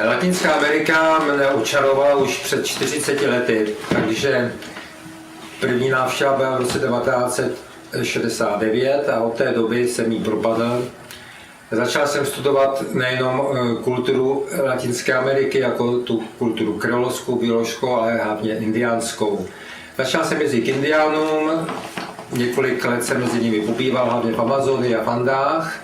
Latinská Amerika mě očarovala už před 40 lety, takže první návštěva byla v roce 1969 a od té doby jsem jí propadl. Začal jsem studovat nejenom kulturu Latinské Ameriky, jako tu kulturu kreolskou, bioložskou, ale hlavně indiánskou. Začal jsem jezdit k indiánům, několik let jsem mezi nimi pobýval, hlavně v Amazonii a v Andách.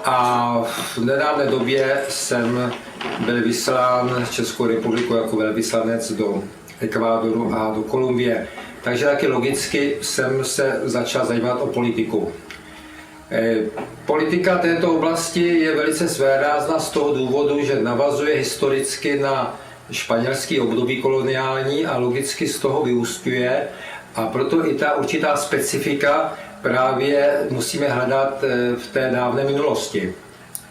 A v nedávné době jsem byl vyslán Českou republiku jako velvyslanec do Ekvádoru a do Kolumbie. Takže taky logicky jsem se začal zajímat o politiku. Politika této oblasti je velice svérázná z toho důvodu, že navazuje historicky na španělský období koloniální a logicky z toho vyústňuje, a proto i ta určitá specifika právě musíme hledat v té dávné minulosti.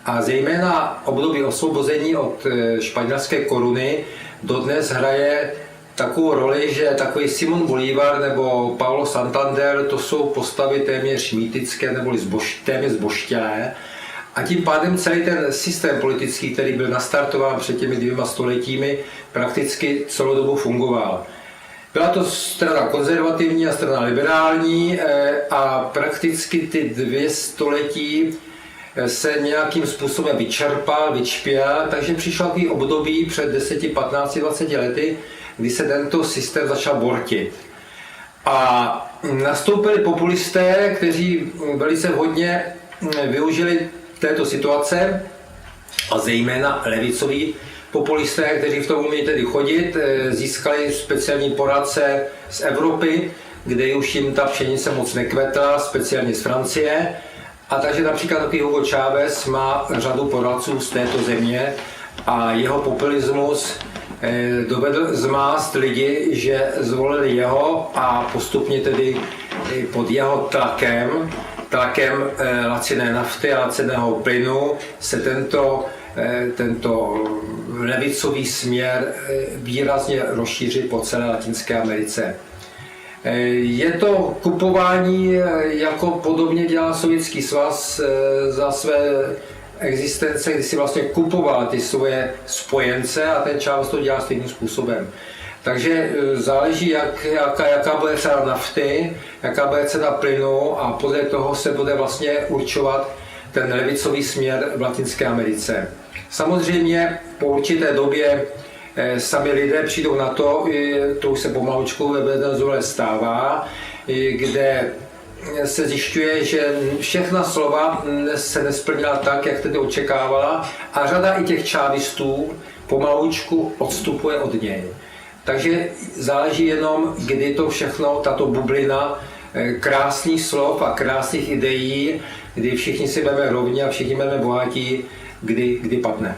A zejména období osvobození od španělské koruny dodnes hraje takovou roli, že takový Simón Bolívar nebo Paulo Santander, to jsou postavy téměř mýtické nebo téměř zbožtělé. A tím pádem celý ten systém politický, který byl nastartován před těmi 2 stoletími, prakticky celou dobu fungoval. Byla to strana konzervativní a strana liberální a prakticky ty 2 století se nějakým způsobem vyčpěl, takže přišlo takový období před 10, 15, 20 lety, kdy se tento systém začal bortit. A nastoupili populisté, kteří velice hodně využili této situace, a zejména levicoví populisté, kteří v tom umí tedy chodit, získali speciální poradce z Evropy, kde už jim ta pšenice moc nekvetla, speciálně z Francie. A takže například takový Hugo Chávez má řadu poradců z této země a jeho populismus dovedl zmást lidi, že zvolili jeho, a postupně tedy pod jeho tlakem laciné nafty a laciného plynu se tento levicový směr výrazně rozšířil po celé Latinské Americe. Je to kupování, jako podobně dělal Sovětský svaz za své existence, kdy si vlastně kupoval ty svoje spojence, a ten Chávez to dělá stejným způsobem. Takže záleží, jaká bude cena nafty, jaká bude cena plynu, a podle toho se bude vlastně určovat ten levicový směr v Latinské Americe. Samozřejmě po určité době sami lidé přijdou na to, to už se pomalučku ve Venezuele stává, kde se zjišťuje, že všechna slova se nesplnila tak, jak tedy očekávala, a řada i těch čávistů pomalučku odstupuje od něj. Takže záleží jenom, kdy to všechno, tato bublina krásných slov a krásných ideí, kdy všichni si budeme rovni a všichni budeme bohatí, kdy padne.